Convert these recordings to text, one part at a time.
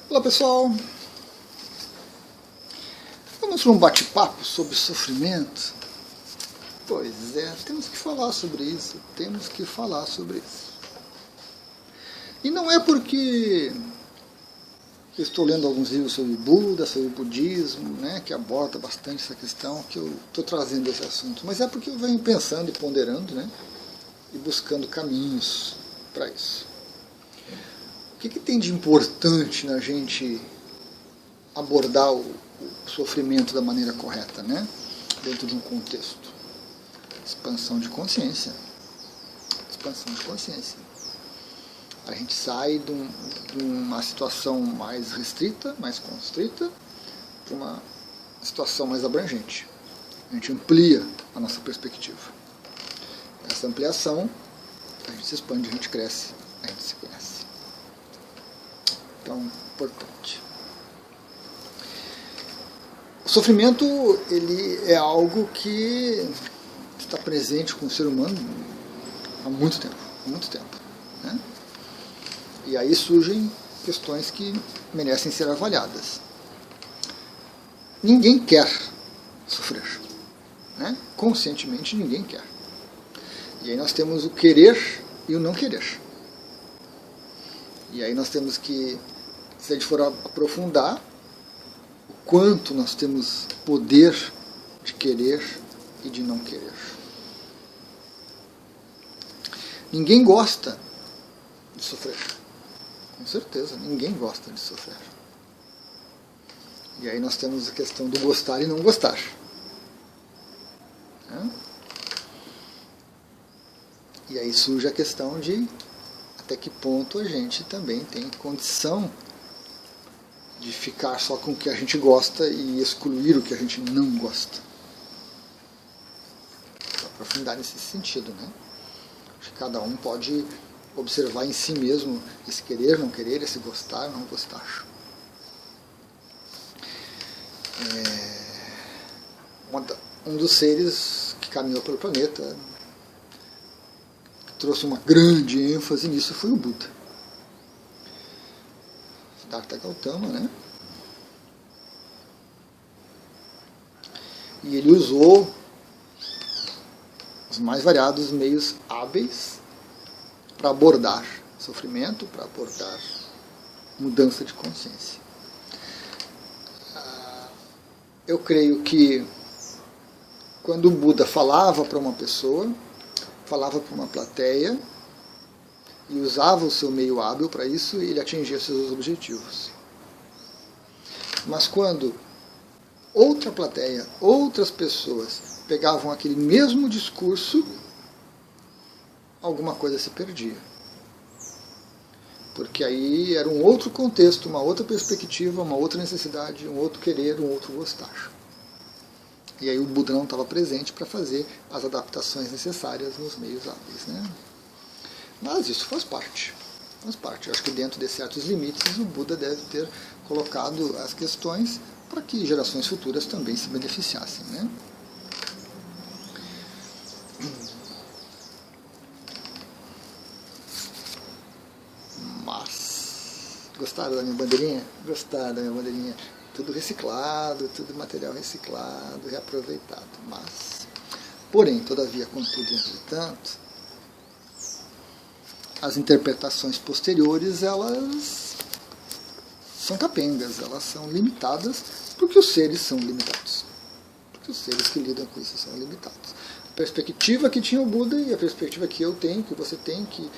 Olá pessoal, vamos para um bate-papo sobre sofrimento? Pois é, temos que falar sobre isso, E não é porque eu estou lendo alguns livros sobre Buda, sobre budismo, né, que aborda bastante essa questão, que eu estou trazendo esse assunto, mas é porque eu venho pensando e ponderando, né, e buscando caminhos para isso. O que tem de importante na gente abordar o sofrimento da maneira correta, né? Dentro de um contexto? Expansão de consciência. A gente sai de uma situação mais restrita, mais constrita, para uma situação mais abrangente. A gente amplia a nossa perspectiva. Essa ampliação, a gente se expande, a gente cresce, a gente se conhece. Então, importante. O sofrimento, ele é algo que está presente com o ser humano há muito tempo, né? E aí surgem questões que merecem ser avaliadas. Ninguém quer sofrer, né? Conscientemente ninguém quer. E aí nós temos o querer e o não querer. E aí nós temos que, se a gente for aprofundar, o quanto nós temos poder de querer e de não querer. Ninguém gosta de sofrer. Com certeza, ninguém gosta de sofrer. E aí nós temos a questão do gostar e não gostar. E aí surge a questão de até que ponto a gente também tem condição de ficar só com o que a gente gosta e excluir o que a gente não gosta. Para aprofundar nesse sentido, né? Acho que cada um pode observar em si mesmo esse querer, não querer, esse gostar, não gostar. Um dos seres que caminhou pelo planeta, que trouxe uma grande ênfase nisso, foi o Buda. Siddhartha Gautama, né? E ele usou os mais variados meios hábeis para abordar sofrimento, para abordar mudança de consciência. Eu creio que quando o Buda falava para uma pessoa, falava para uma plateia, e usava o seu meio hábil para isso, ele atingia seus objetivos. Mas quando outra plateia, outras pessoas pegavam aquele mesmo discurso, alguma coisa se perdia. Porque aí era um outro contexto, uma outra perspectiva, uma outra necessidade, um outro querer, um outro gostar. E aí o Buda não estava presente para fazer as adaptações necessárias nos meios hábeis, né? Mas isso faz parte. Eu acho que dentro de certos limites o Buda deve ter colocado as questões para que gerações futuras também se beneficiassem, né? Mas, gostaram da minha bandeirinha? Gostaram da minha bandeirinha? Tudo reciclado, tudo material reciclado, reaproveitado. Mas, porém, todavia, contudo e entretanto, as interpretações posteriores, elas são capengas, elas são limitadas, porque os seres são limitados. Porque os seres que lidam com isso são limitados. A perspectiva que tinha o Buda e a perspectiva que eu tenho, que você tem, que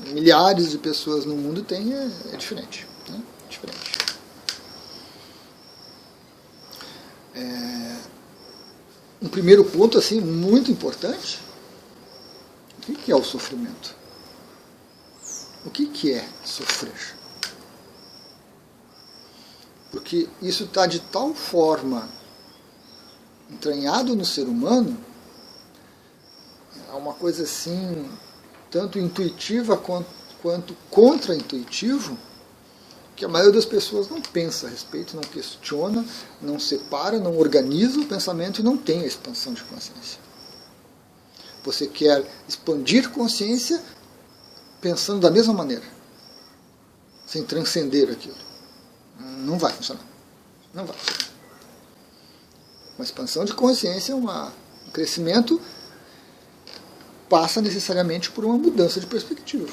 milhares de pessoas no mundo têm, é diferente. Né? Diferente. Um primeiro ponto assim, muito importante, o que é o sofrimento? O que é sofrer? Porque isso está de tal forma entranhado no ser humano, é uma coisa assim, tanto intuitiva quanto contra-intuitivo, que a maioria das pessoas não pensa a respeito, não questiona, não separa, não organiza o pensamento e não tem a expansão de consciência. Você quer expandir consciência pensando da mesma maneira, sem transcender aquilo. não vai funcionar. Não vai funcionar. Uma expansão de consciência, um crescimento, passa necessariamente por uma mudança de perspectiva.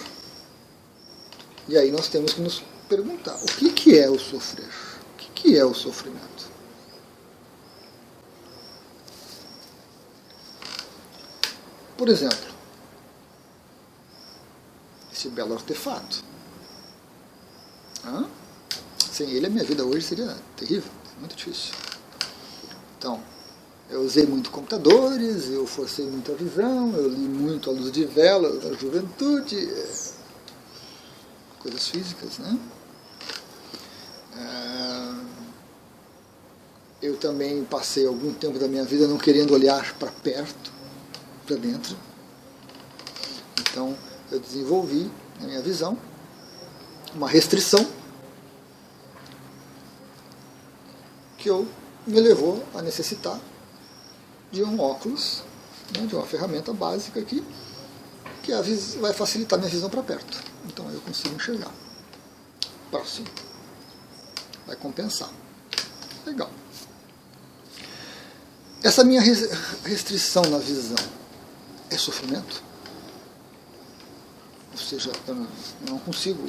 E aí nós temos que nos perguntar, o que é o sofrer? O que é o sofrimento? Por exemplo, esse belo artefato. Sem ele a minha vida hoje seria terrível, muito difícil. Então, eu usei muito computadores, eu forcei muito a visão, eu li muito a luz de velas da juventude, coisas físicas, né? Eu também passei algum tempo da minha vida não querendo olhar para perto, para dentro. Então, eu desenvolvi na minha visão uma restrição que me levou a necessitar de um óculos, né, de uma ferramenta básica aqui, que vai facilitar minha visão para perto. Então eu consigo enxergar. Próximo. Vai compensar. Legal. Essa minha restrição na visão é sofrimento? Ou seja, eu não consigo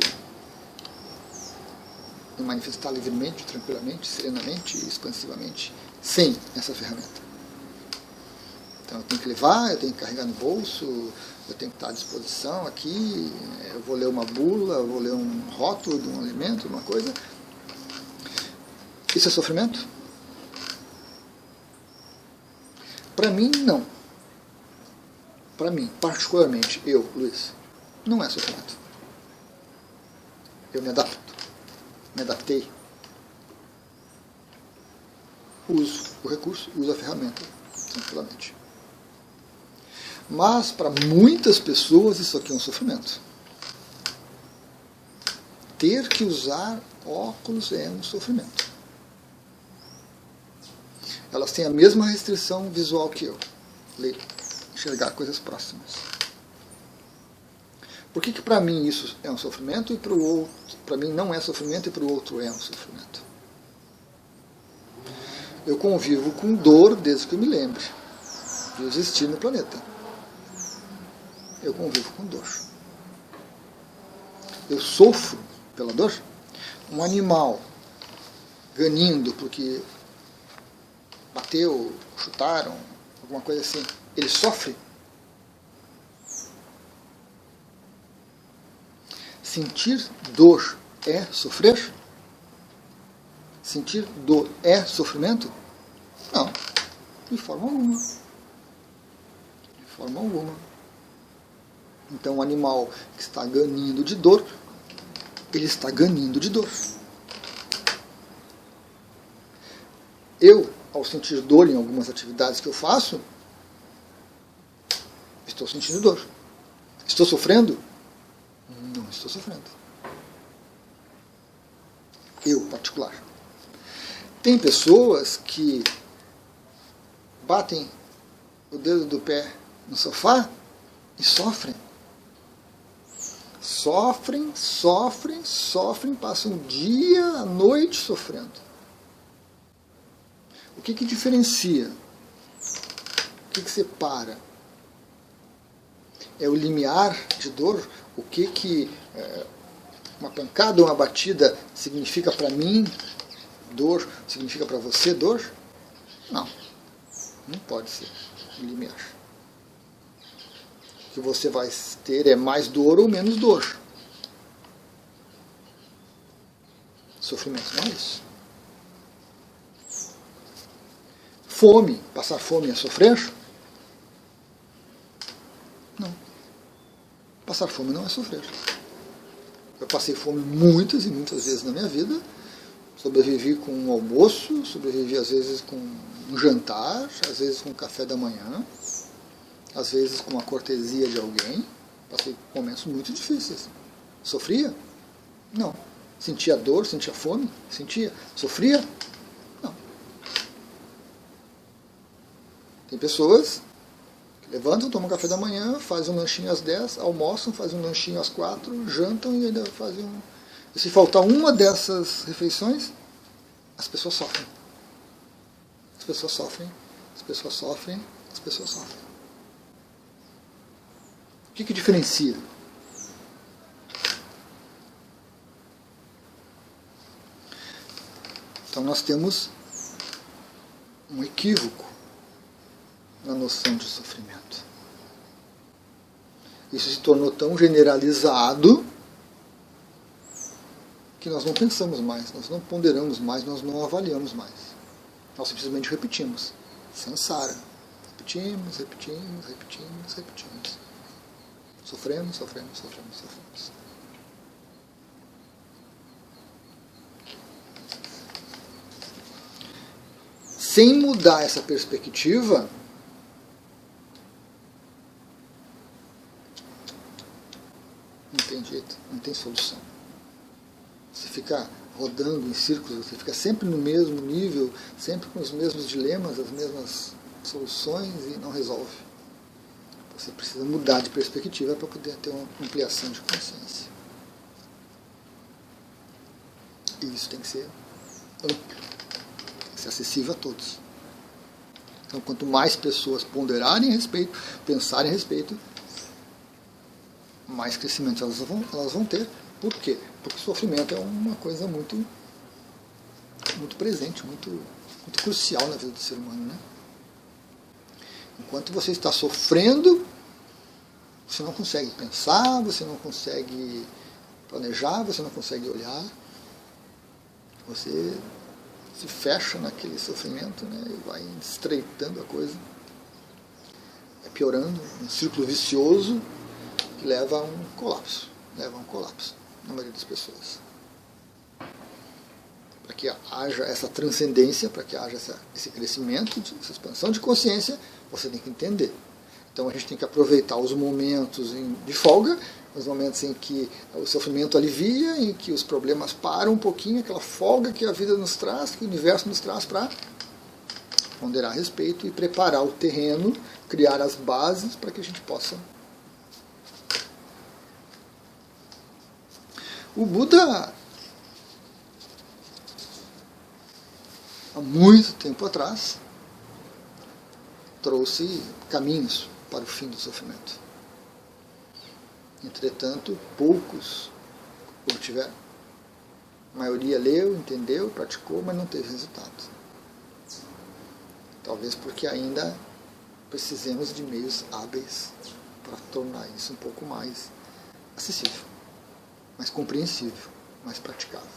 me manifestar livremente, tranquilamente, serenamente, expansivamente, sem essa ferramenta. Então eu tenho que levar, eu tenho que carregar no bolso, eu tenho que estar à disposição aqui, eu vou ler uma bula, eu vou ler um rótulo de um alimento, uma coisa. Isso é sofrimento? Para mim, não. Para mim, particularmente, eu, Luiz, não é sofrimento. Eu me adapto. Me adaptei. Uso o recurso, uso a ferramenta, tranquilamente. Mas, para muitas pessoas, isso aqui é um sofrimento. Ter que usar óculos é um sofrimento. Elas têm a mesma restrição visual que eu. Ler, enxergar coisas próximas. Por que para mim isso é um sofrimento e para o outro, para mim não é sofrimento e para o outro é um sofrimento? Eu convivo com dor desde que eu me lembre de existir no planeta. Eu convivo com dor. Eu sofro pela dor. Um animal ganindo porque bateu, chutaram, alguma coisa assim, ele sofre? Sentir dor é sofrer? Sentir dor é sofrimento? Não, de forma alguma. De forma alguma. Então o animal que está ganindo de dor, ele está ganindo de dor. Eu, ao sentir dor em algumas atividades que eu faço, estou sentindo dor. Estou sofrendo? Não estou sofrendo. Eu, particular. Tem pessoas que batem o dedo do pé no sofá e sofrem. Sofrem, passam o dia, a noite sofrendo. O que diferencia? O que separa? É o limiar de dor? O que uma pancada ou uma batida significa para mim dor, significa para você dor? Não. Não pode ser o limiar. O que você vai ter é mais dor ou menos dor. Sofrimento não é isso. Fome, passar fome é sofrer? Não. Passar fome não é sofrer. Eu passei fome muitas e muitas vezes na minha vida. Sobrevivi com um almoço, sobrevivi às vezes com um jantar, às vezes com um café da manhã, às vezes com a cortesia de alguém. Passei momentos muito difíceis. Sofria? Não. Sentia dor, sentia fome? Sentia. Sofria? Não. Tem pessoas que levantam, tomam café da manhã, fazem um lanchinho às 10, almoçam, fazem um lanchinho às 4, jantam e ainda fazem um... E se faltar uma dessas refeições, as pessoas sofrem. As pessoas sofrem, as pessoas sofrem, as pessoas sofrem. O que diferencia? Então nós temos um equívoco na noção de sofrimento. Isso se tornou tão generalizado que nós não pensamos mais, nós não ponderamos mais, nós não avaliamos mais. Nós simplesmente repetimos. Samsara. Repetimos, repetimos, repetimos, repetimos. Sofremos, sofremos, sofremos, sofremos. Sem mudar essa perspectiva, não tem jeito, não tem solução. Você fica rodando em círculos, você fica sempre no mesmo nível, sempre com os mesmos dilemas, as mesmas soluções e não resolve. Você precisa mudar de perspectiva para poder ter uma ampliação de consciência. E isso tem que ser amplo, tem que ser acessível a todos. Então, quanto mais pessoas ponderarem a respeito, pensarem a respeito, mais crescimento elas vão ter. Por quê? Porque o sofrimento é uma coisa muito presente, muito crucial na vida do ser humano, né? Enquanto você está sofrendo, você não consegue pensar, você não consegue planejar, você não consegue olhar. Você se fecha naquele sofrimento, né, e vai estreitando a coisa. É piorando, um círculo vicioso que leva a um colapso. Na maioria das pessoas. Para que haja essa transcendência, para que haja esse crescimento, essa expansão de consciência, você tem que entender. Então a gente tem que aproveitar os momentos de folga, os momentos em que o sofrimento alivia, em que os problemas param um pouquinho, aquela folga que a vida nos traz, que o universo nos traz, para ponderar a respeito e preparar o terreno, criar as bases para que a gente possa. O Buda, há muito tempo atrás, trouxe caminhos para o fim do sofrimento. Entretanto, poucos obtiveram. A maioria leu, entendeu, praticou, mas não teve resultado. Talvez porque ainda precisemos de meios hábeis para tornar isso um pouco mais acessível, mais compreensível, mais praticável.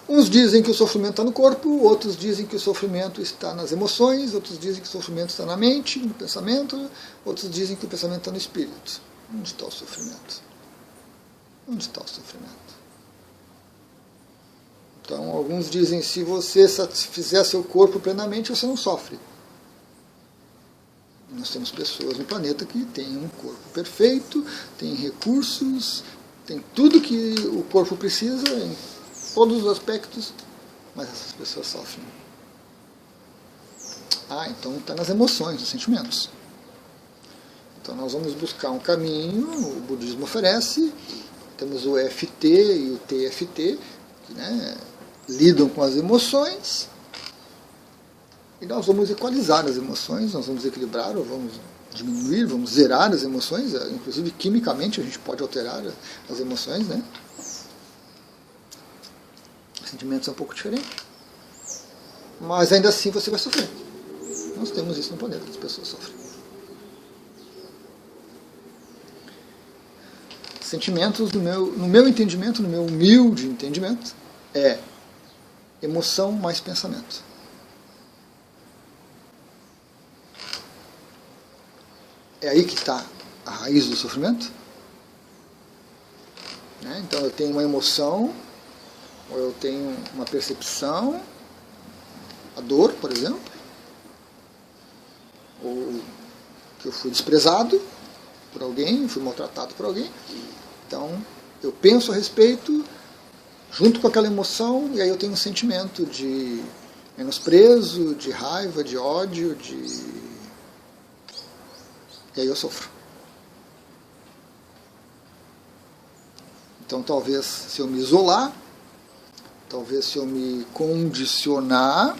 Uns dizem que o sofrimento está no corpo, outros dizem que o sofrimento está nas emoções, outros dizem que o sofrimento está na mente, no pensamento, outros dizem que o pensamento está no espírito. Onde está o sofrimento? Onde está o sofrimento? Então, alguns dizem que se você satisfizer seu corpo plenamente, você não sofre. Nós temos pessoas no planeta que têm um corpo perfeito, têm recursos, tem tudo que o corpo precisa, em todos os aspectos, mas essas pessoas sofrem. Então está nas emoções, nos sentimentos. Então nós vamos buscar um caminho, o budismo oferece, temos o EFT e o TFT, que, né, lidam com as emoções, e nós vamos equalizar as emoções, nós vamos equilibrar, ou vamos diminuir, vamos zerar as emoções, inclusive quimicamente a gente pode alterar as emoções, né? Os sentimentos são um pouco diferentes, mas ainda assim você vai sofrer. Nós temos isso no planeta, as pessoas sofrem. Sentimentos, no meu entendimento, no meu humilde entendimento, é emoção mais pensamento. É aí que está a raiz do sofrimento. Né? Então eu tenho uma emoção, ou eu tenho uma percepção, a dor, por exemplo, ou que eu fui desprezado por alguém, fui maltratado por alguém. Então eu penso a respeito, junto com aquela emoção, e aí eu tenho um sentimento de menosprezo, de raiva, de ódio, e aí eu sofro. Então talvez se eu me isolar, talvez se eu me condicionar,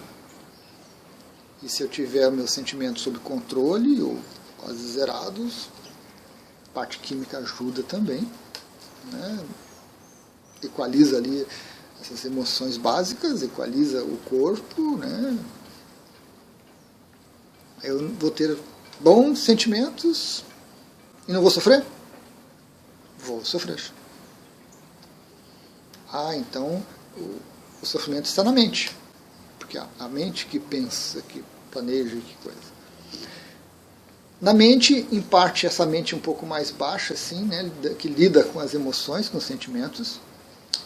e se eu tiver meus sentimentos sob controle ou quase zerados, a parte química ajuda também, né? Equaliza ali essas emoções básicas, equaliza o corpo, né? Eu vou ter bons sentimentos e não vou sofrer? Vou sofrer. Então o sofrimento está na mente. Porque a mente que pensa, que planeja, que coisa. Na mente, em parte, essa mente um pouco mais baixa, assim, né, que lida com as emoções, com os sentimentos,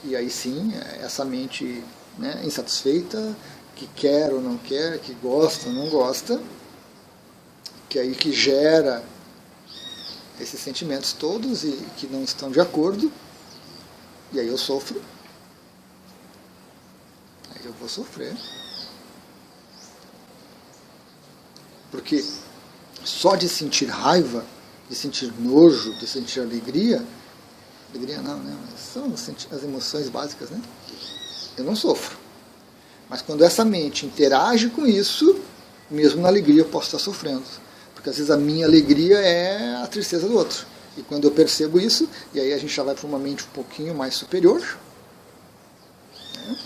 e aí sim, essa mente, né, insatisfeita, que quer ou não quer, que gosta ou não gosta, que aí que gera esses sentimentos todos e que não estão de acordo, e aí eu sofro. Aí eu vou sofrer. Porque só de sentir raiva, de sentir nojo, de sentir alegria não, né? São as emoções básicas, né? Eu não sofro. Mas quando essa mente interage com isso, mesmo na alegria eu posso estar sofrendo. Porque às vezes a minha alegria é a tristeza do outro. E quando eu percebo isso, e aí a gente já vai para uma mente um pouquinho mais superior, né?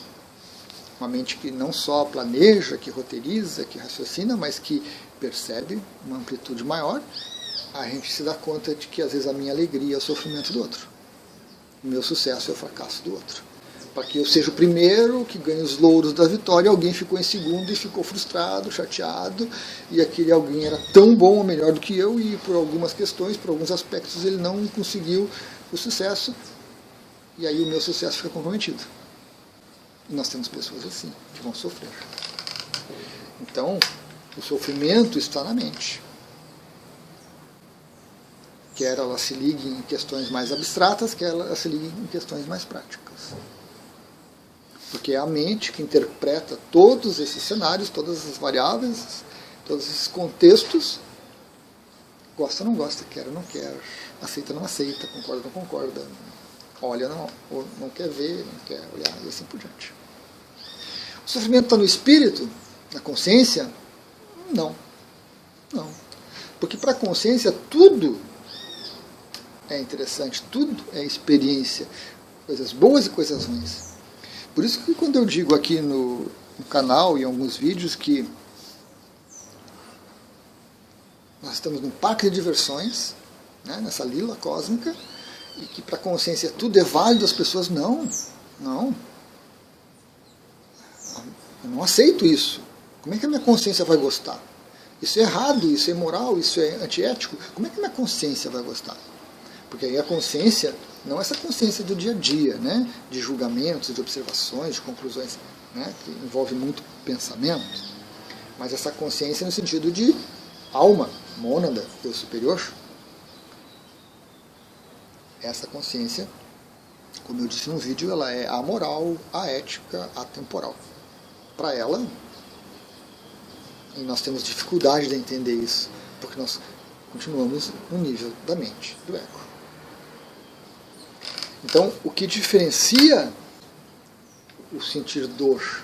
Uma mente que não só planeja, que roteiriza, que raciocina, mas que percebe uma amplitude maior, a gente se dá conta de que às vezes a minha alegria é o sofrimento do outro. O meu sucesso é o fracasso do outro. Para que eu seja o primeiro que ganhe os louros da vitória, alguém ficou em segundo e ficou frustrado, chateado, e aquele alguém era tão bom ou melhor do que eu, e por algumas questões, por alguns aspectos, ele não conseguiu o sucesso, e aí o meu sucesso fica comprometido. E nós temos pessoas assim, que vão sofrer. Então, o sofrimento está na mente. Quer ela se ligue em questões mais abstratas, quer ela se ligue em questões mais práticas. Porque é a mente que interpreta todos esses cenários, todas as variáveis, todos esses contextos. Gosta ou não gosta, quer ou não quer, aceita ou não aceita, concorda ou não concorda, olha ou não quer ver, não quer olhar, e assim por diante. O sofrimento está no espírito, na consciência? Não. Não. Porque para a consciência tudo é interessante, tudo é experiência, coisas boas e coisas ruins. Por isso que quando eu digo aqui no canal e em alguns vídeos que nós estamos num parque de diversões, né, nessa lila cósmica, e que para a consciência tudo é válido, as pessoas não. Eu não aceito isso. Como é que a minha consciência vai gostar? Isso é errado, isso é imoral, isso é antiético. Como é que a minha consciência vai gostar? Porque aí a consciência, não essa consciência do dia a dia, né, de julgamentos, de observações, de conclusões, né, que envolve muito pensamento, mas essa consciência no sentido de alma, mônada, eu superior. Essa consciência, como eu disse no vídeo, ela é amoral, aética, atemporal. Para ela, e nós temos dificuldade de entender isso, porque nós continuamos no nível da mente, do ego. Então, o que diferencia o sentir dor,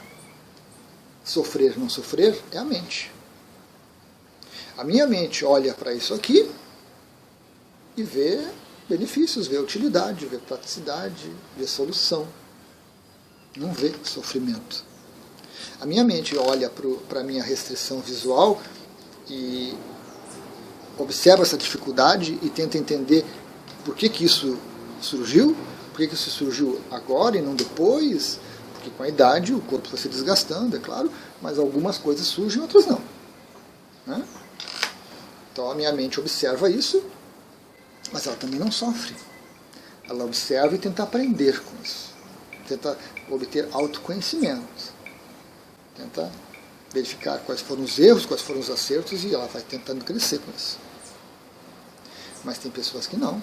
sofrer, não sofrer, é a mente. A minha mente olha para isso aqui e vê benefícios, vê utilidade, vê praticidade, vê solução. Não vê sofrimento. A minha mente olha para a minha restrição visual e observa essa dificuldade e tenta entender por que isso surgiu, por que isso surgiu agora e não depois, porque com a idade o corpo está se desgastando, é claro, mas algumas coisas surgem, outras não. Né? Então a minha mente observa isso, mas ela também não sofre. Ela observa e tenta aprender com isso, tenta obter autoconhecimento, tenta verificar quais foram os erros, quais foram os acertos, e ela vai tentando crescer com isso. Mas tem pessoas que não.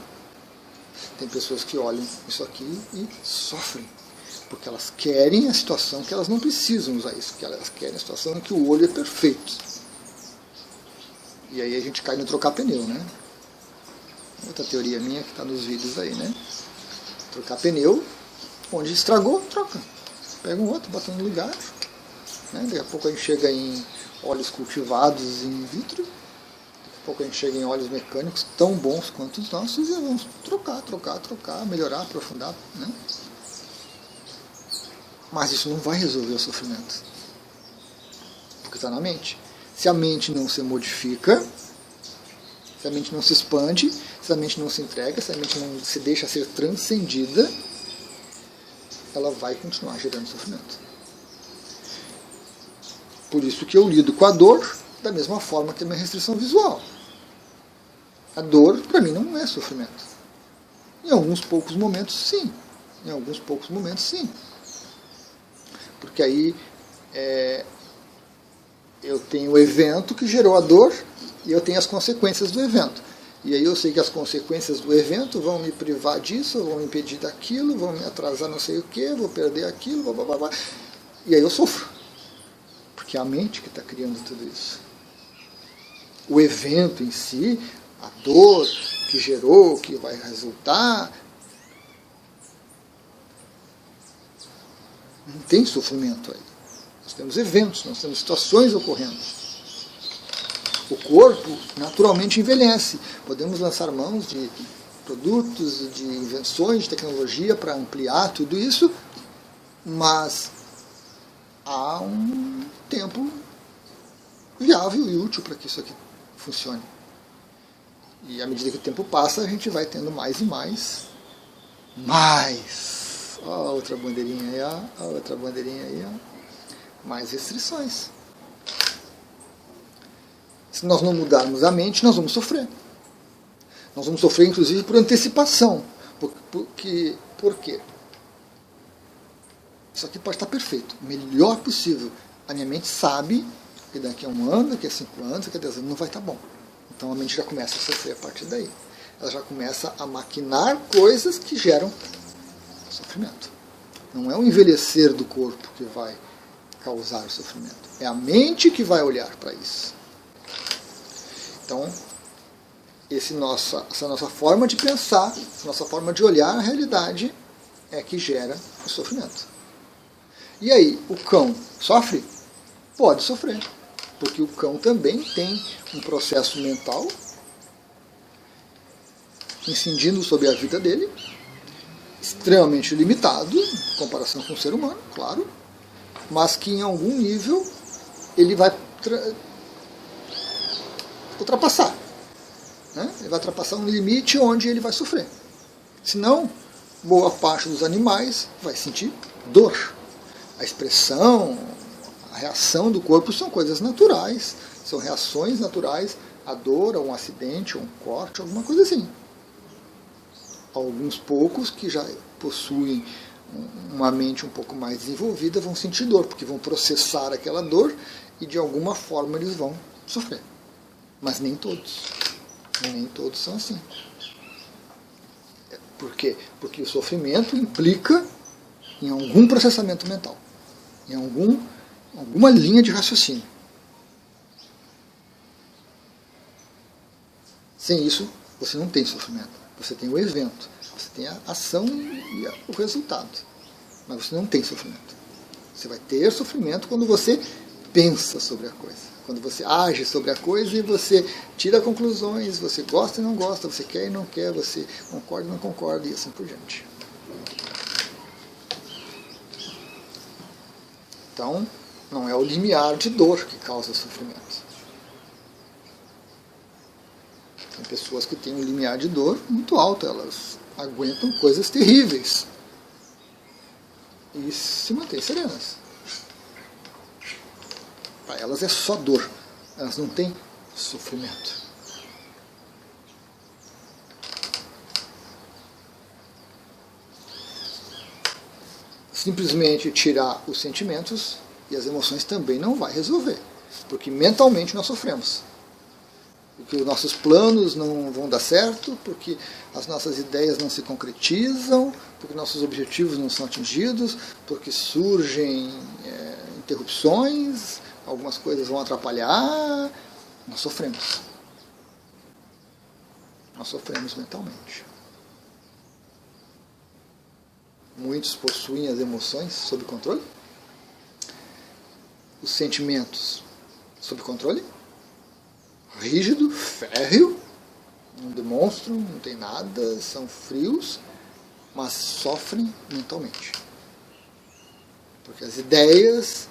Tem pessoas que olham isso aqui e sofrem, porque elas querem a situação que elas não precisam usar isso, que elas querem a situação em que o olho é perfeito. E aí a gente cai no trocar pneu, né? Outra teoria minha que está nos vídeos aí, né? Trocar pneu, onde estragou, troca. Pega um outro, bota no lugar. Né? Daqui a pouco a gente chega em óleos cultivados in vitro. Daqui a pouco a gente chega em óleos mecânicos tão bons quanto os nossos e vamos trocar, melhorar, aprofundar. Né? Mas isso não vai resolver o sofrimento. Porque está na mente. Se a mente não se modifica, se a mente não se expande, se a mente não se entrega, se a mente não se deixa ser transcendida, ela vai continuar gerando sofrimento. Por isso que eu lido com a dor da mesma forma que a minha restrição visual. A dor, para mim, não é sofrimento. Em alguns poucos momentos, sim. Em alguns poucos momentos, sim. Porque aí eu tenho o evento que gerou a dor e eu tenho as consequências do evento. E aí eu sei que as consequências do evento vão me privar disso, vão me impedir daquilo, vão me atrasar não sei o que, vou perder aquilo, blá, blá, blá. E aí eu sofro. Porque é a mente que está criando tudo isso. O evento em si, a dor que gerou, que vai resultar, não tem sofrimento aí. Nós temos eventos, nós temos situações ocorrendo. O corpo naturalmente envelhece. Podemos lançar mãos de produtos, de invenções, de tecnologia para ampliar tudo isso, mas há um tempo viável e útil para que isso aqui funcione. E à medida que o tempo passa, a gente vai tendo mais e mais. Ó, a outra bandeirinha aí, ó. A outra bandeirinha aí, ó. Mais restrições. Se nós não mudarmos a mente, nós vamos sofrer. Nós vamos sofrer, inclusive, por antecipação. Por quê? Isso aqui pode estar perfeito, o melhor possível. A minha mente sabe que daqui a 1 ano, daqui a 5 anos, daqui a 10 anos não vai estar bom. Então a mente já começa a sofrer a partir daí. Ela já começa a maquinar coisas que geram sofrimento. Não é o envelhecer do corpo que vai causar o sofrimento. É a mente que vai olhar para isso. Então, essa nossa forma de pensar, nossa forma de olhar a realidade é que gera o sofrimento. E aí, o cão sofre? Pode sofrer. Porque o cão também tem um processo mental incidindo sobre a vida dele, extremamente limitado, em comparação com o ser humano, claro, mas que em algum nível ele vai ultrapassar. Né? Ele vai ultrapassar um limite onde ele vai sofrer. Senão, boa parte dos animais vai sentir dor. A expressão, a reação do corpo são coisas naturais, são reações naturais à dor, a um acidente, a um corte, alguma coisa assim. Alguns poucos que já possuem uma mente um pouco mais desenvolvida vão sentir dor, porque vão processar aquela dor e de alguma forma eles vão sofrer. Mas nem todos. Nem todos são assim. Por quê? Porque o sofrimento implica em algum processamento mental, em alguma linha de raciocínio. Sem isso, você não tem sofrimento. Você tem o evento, você tem a ação e o resultado. Mas você não tem sofrimento. Você vai ter sofrimento quando você pensa sobre a coisa. Quando você age sobre a coisa e você tira conclusões, você gosta e não gosta, você quer e não quer, você concorda e não concorda e assim por diante. Então, não é o limiar de dor que causa sofrimento. Tem pessoas que têm um limiar de dor muito alto, elas aguentam coisas terríveis e se mantêm serenas. Para elas é só dor, elas não têm sofrimento. Simplesmente tirar os sentimentos e as emoções também não vai resolver, porque mentalmente nós sofremos. Porque os nossos planos não vão dar certo, porque as nossas ideias não se concretizam, porque nossos objetivos não são atingidos, porque surgem interrupções, algumas coisas vão atrapalhar, nós sofremos. Nós sofremos mentalmente. Muitos possuem as emoções sob controle, os sentimentos sob controle, rígido, férreo, não demonstram, não tem nada, são frios, mas sofrem mentalmente. Porque as ideias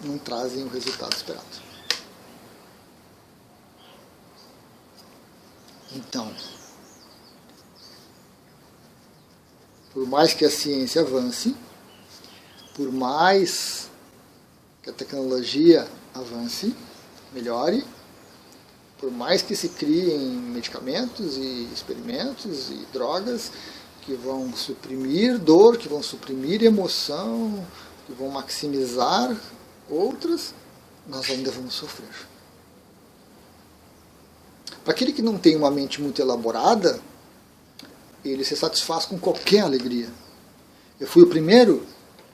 não trazem o resultado esperado. Então, por mais que a ciência avance, por mais que a tecnologia avance, melhore, por mais que se criem medicamentos e experimentos e drogas que vão suprimir dor, que vão suprimir emoção, que vão maximizar outras, nós ainda vamos sofrer. Para aquele que não tem uma mente muito elaborada, ele se satisfaz com qualquer alegria. Eu fui o primeiro?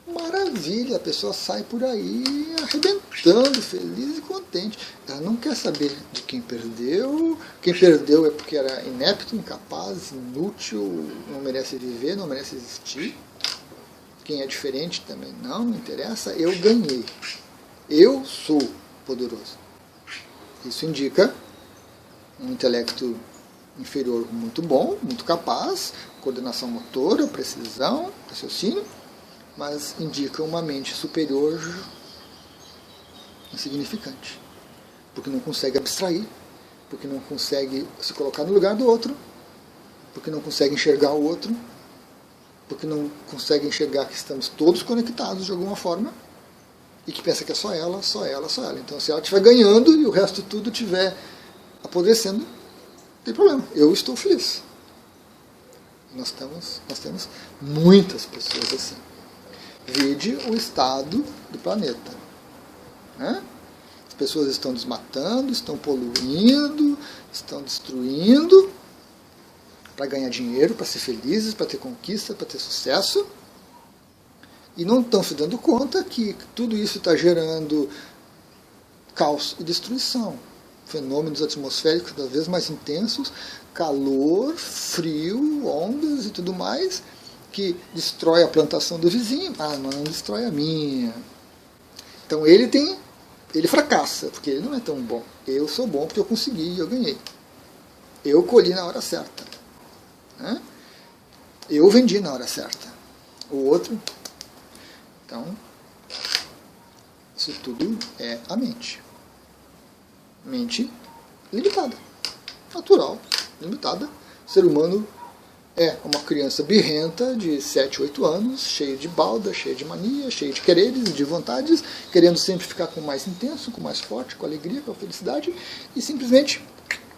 Maravilha, a pessoa sai por aí arrebentando, feliz e contente. Ela não quer saber de quem perdeu. Quem perdeu é porque era inepto, incapaz, inútil, não merece viver, não merece existir. Quem é diferente também não interessa. Eu ganhei. Eu sou poderoso. Isso indica um intelecto inferior muito bom, muito capaz, coordenação motora, precisão, raciocínio, mas indica uma mente superior insignificante, porque não consegue abstrair, porque não consegue se colocar no lugar do outro, porque não consegue enxergar o outro, porque não consegue enxergar que estamos todos conectados de alguma forma e que pensa que é só ela, só ela, só ela. Então, se ela estiver ganhando e o resto tudo estiver apodrecendo, não tem problema, eu estou feliz. Nós temos muitas pessoas assim. Vide o estado do planeta. Né? As pessoas estão desmatando, estão poluindo, estão destruindo para ganhar dinheiro, para ser felizes, para ter conquista, para ter sucesso. E não estão se dando conta que tudo isso está gerando caos e destruição. Fenômenos atmosféricos cada vez mais intensos, calor, frio, ondas e tudo mais, que destrói a plantação do vizinho, mas não destrói a minha. Então ele fracassa, porque ele não é tão bom. Eu sou bom porque eu consegui, eu ganhei. Eu colhi na hora certa. Né? Eu vendi na hora certa. O outro. Então, isso tudo é a mente. Mente limitada, natural, limitada. O ser humano é uma criança birrenta de 7, 8 anos, cheio de balda, cheio de mania, cheio de quereres e de vontades, querendo sempre ficar com o mais intenso, com o mais forte, com a alegria, com a felicidade, e simplesmente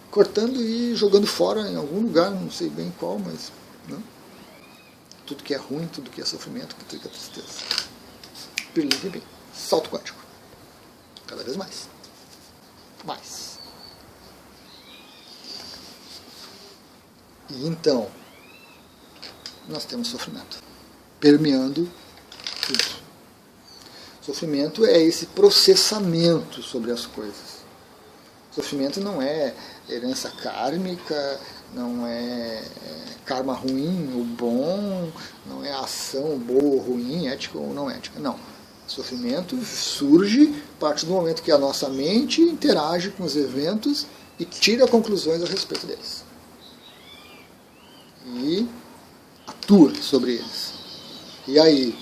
cortando e jogando fora em algum lugar, não sei bem qual, mas não. Tudo que é ruim, tudo que é sofrimento, tudo que é tristeza. Pirlim, salto quântico. Cada vez mais. Mais. E então, nós temos sofrimento permeando tudo. Sofrimento é esse processamento sobre as coisas. Sofrimento não é herança kármica, não é karma ruim ou bom, não é ação boa ou ruim, ética ou não ética. Não. Sofrimento surge a partir do momento que a nossa mente interage com os eventos e tira conclusões a respeito deles. E atua sobre eles. E aí,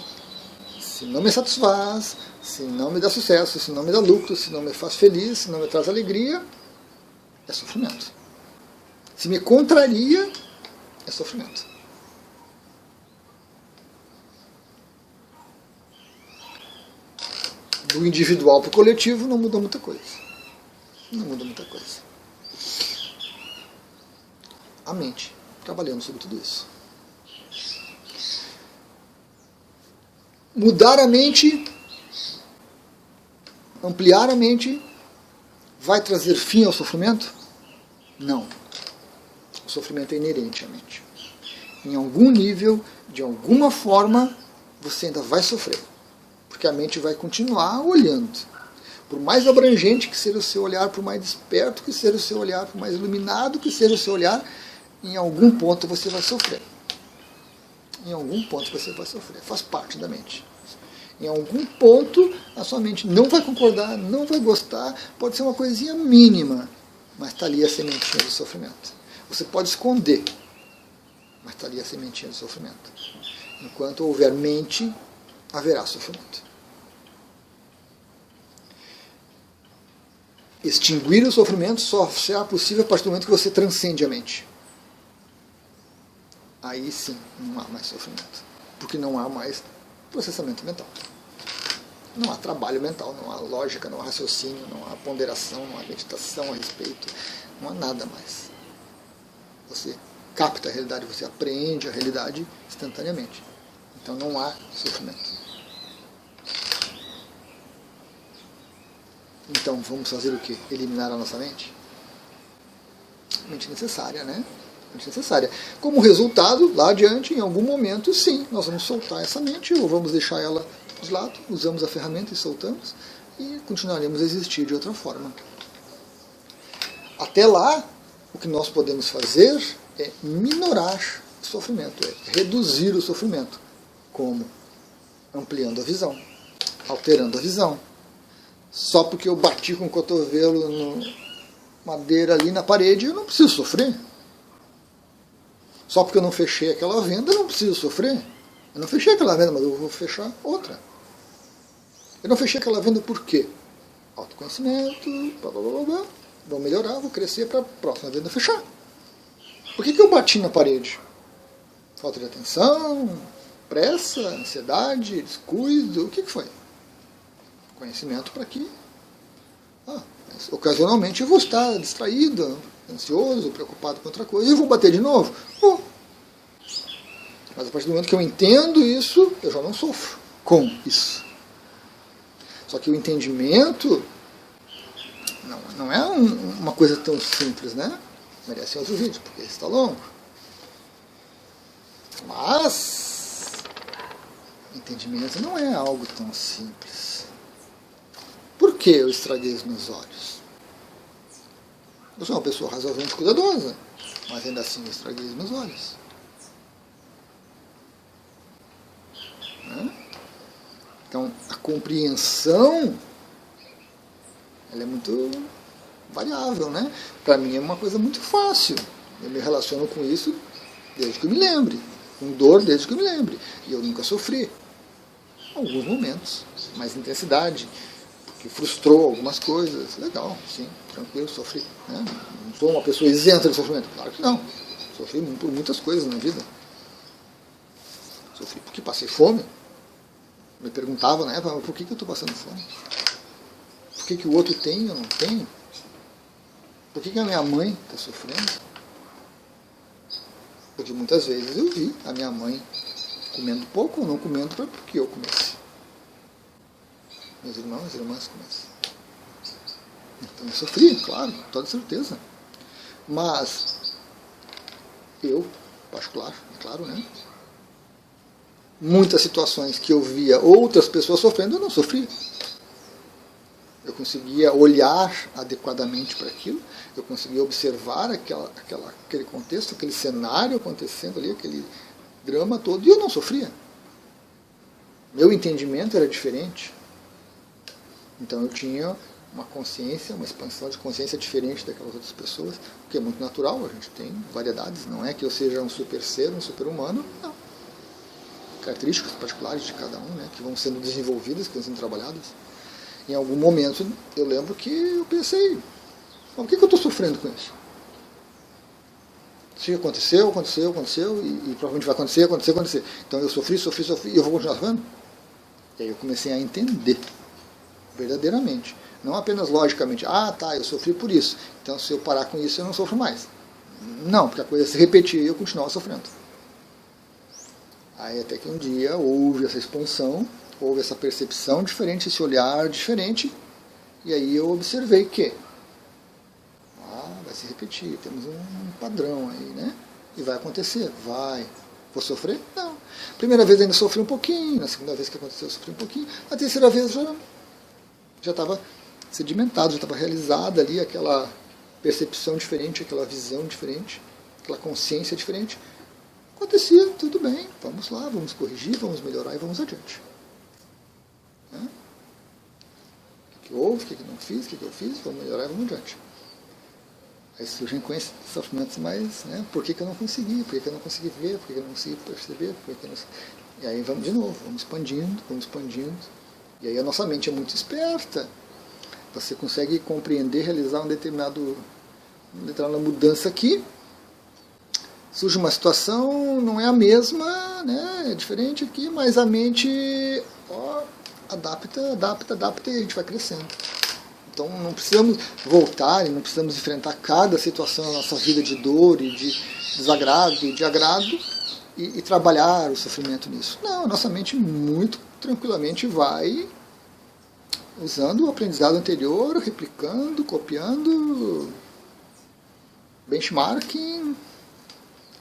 se não me satisfaz, se não me dá sucesso, se não me dá lucro, se não me faz feliz, se não me traz alegria, é sofrimento. Se me contraria, é sofrimento. Do individual para o coletivo não muda muita coisa. Não muda muita coisa. A mente trabalhando sobre tudo isso. Mudar a mente, ampliar a mente, vai trazer fim ao sofrimento? Não. O sofrimento é inerente à mente. Em algum nível, de alguma forma, você ainda vai sofrer. Porque a mente vai continuar olhando. Por mais abrangente que seja o seu olhar, por mais desperto que seja o seu olhar, por mais iluminado que seja o seu olhar, em algum ponto você vai sofrer. Em algum ponto você vai sofrer, faz parte da mente. Em algum ponto a sua mente não vai concordar, não vai gostar, pode ser uma coisinha mínima, mas está ali a sementinha do sofrimento. Você pode esconder, mas está ali a sementinha do sofrimento. Enquanto houver mente, haverá sofrimento. Extinguir o sofrimento só será possível a partir do momento que você transcende a mente. Aí sim, não há mais sofrimento. Porque não há mais processamento mental. Não há trabalho mental, não há lógica, não há raciocínio, não há ponderação, não há meditação a respeito, não há nada mais. Você capta a realidade, você apreende a realidade instantaneamente. Então não há sofrimento. Então vamos fazer o quê? Eliminar a nossa mente? Mente necessária, né? Mente necessária. Como resultado, lá adiante, em algum momento, sim, nós vamos soltar essa mente ou vamos deixar ela de lado, usamos a ferramenta e soltamos e continuaremos a existir de outra forma. Até lá, o que nós podemos fazer é minorar o sofrimento, é reduzir o sofrimento. Como? Ampliando a visão, alterando a visão. Só porque eu bati com o cotovelo no madeira ali na parede, eu não preciso sofrer. Só porque eu não fechei aquela venda, eu não preciso sofrer. Eu não fechei aquela venda, mas eu vou fechar outra. Eu não fechei aquela venda por quê? Autoconhecimento, blá, blá, blá, blá. Vou melhorar, vou crescer para a próxima venda fechar. Por que eu bati na parede? Falta de atenção, pressa, ansiedade, descuido, o que foi? Conhecimento para que ocasionalmente eu vou estar distraído, ansioso, preocupado com outra coisa, e eu vou bater de novo. Mas a partir do momento que eu entendo isso, eu já não sofro com isso. Só que o entendimento não é uma coisa tão simples, né? Merece outro vídeo, porque esse está longo. Mas entendimento não é algo tão simples. Por que eu estraguei os meus olhos? Eu sou uma pessoa razoavelmente cuidadosa, mas ainda assim eu estraguei os meus olhos. Então, a compreensão ela é muito variável, né? Para mim é uma coisa muito fácil. Eu me relaciono com isso desde que eu me lembre. Com dor desde que eu me lembre. E eu nunca sofri. Alguns momentos, mais intensidade, porque frustrou algumas coisas. Legal, sim, tranquilo, sofri. Né? Não sou uma pessoa isenta de sofrimento. Claro que não. Sofri por muitas coisas na vida. Sofri porque passei fome. Me perguntava na época, por que eu estou passando fome? Por que o outro tem e eu não tenho? Por que a minha mãe está sofrendo? Porque muitas vezes eu vi a minha mãe comendo pouco ou não comendo porque eu comesse. Meus irmãos e irmãs comessem. Então eu sofri, claro, com toda certeza. Mas eu, particular, é claro, né? Muitas situações que eu via outras pessoas sofrendo, eu não sofria. Eu conseguia olhar adequadamente para aquilo, eu conseguia observar aquele contexto, aquele cenário acontecendo ali, aquele drama todo, e eu não sofria. Meu entendimento era diferente. Então eu tinha uma consciência, uma expansão de consciência diferente daquelas outras pessoas, o que é muito natural, a gente tem variedades, não é que eu seja um super ser, um super humano, não. Características particulares de cada um, né, que vão sendo desenvolvidas, que vão sendo trabalhadas. Em algum momento eu lembro que eu pensei, por que eu estou sofrendo com isso? Se aconteceu, e provavelmente vai acontecer. Então eu sofri, e eu vou continuar sofrendo? E aí eu comecei a entender, verdadeiramente. Não apenas logicamente, eu sofri por isso, então se eu parar com isso eu não sofro mais. Não, porque a coisa se repetia e eu continuava sofrendo. Aí até que um dia houve essa expansão, houve essa percepção diferente, esse olhar diferente, e aí eu observei que vai se repetir, temos um padrão aí, né? E vai acontecer, vai. Vou sofrer? Não. Primeira vez ainda sofri um pouquinho, na segunda vez que aconteceu eu sofri um pouquinho, na terceira vez já estava sedimentado, já estava realizada ali aquela percepção diferente, aquela visão diferente, aquela consciência diferente. Acontecia, tudo bem, vamos lá, vamos corrigir, vamos melhorar e vamos adiante. Né? O que houve, o que não fiz, o que eu fiz, vamos melhorar e vamos adiante. Aí surgem sofrimentos mais, né? Por que eu não consegui? Por que eu não consegui ver? Por que eu não consegui perceber? Por que eu não... E aí vamos de novo, vamos expandindo. E aí a nossa mente é muito esperta. Você consegue compreender, realizar uma determinada mudança aqui. Surge uma situação, não é a mesma, né? É diferente aqui, mas a mente adapta e a gente vai crescendo. Então não precisamos voltar e não precisamos enfrentar cada situação na nossa vida de dor e de desagrado e de agrado e trabalhar o sofrimento nisso. Não, a nossa mente muito tranquilamente vai usando o aprendizado anterior, replicando, copiando, benchmarking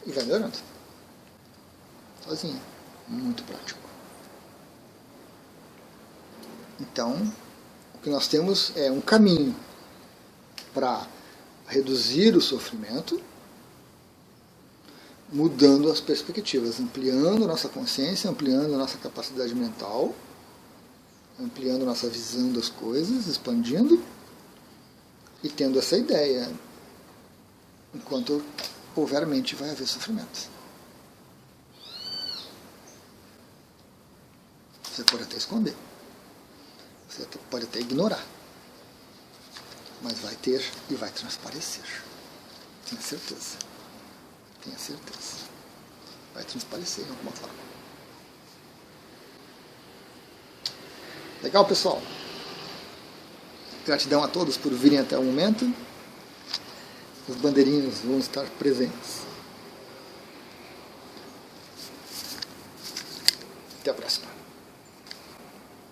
e vai melhorando. Sozinha. Muito prático. Então, o que nós temos é um caminho para reduzir o sofrimento, mudando as perspectivas, ampliando nossa consciência, ampliando nossa capacidade mental, ampliando nossa visão das coisas, expandindo e tendo essa ideia. Enquanto houver mente, vai haver sofrimento. Você pode até esconder. Você pode até ignorar. Mas vai ter e vai transparecer. Tenha certeza. Tenha certeza. Vai transparecer de alguma forma. Legal, pessoal? Gratidão a todos por virem até o momento. Os bandeirinhos vão estar presentes. Até a próxima.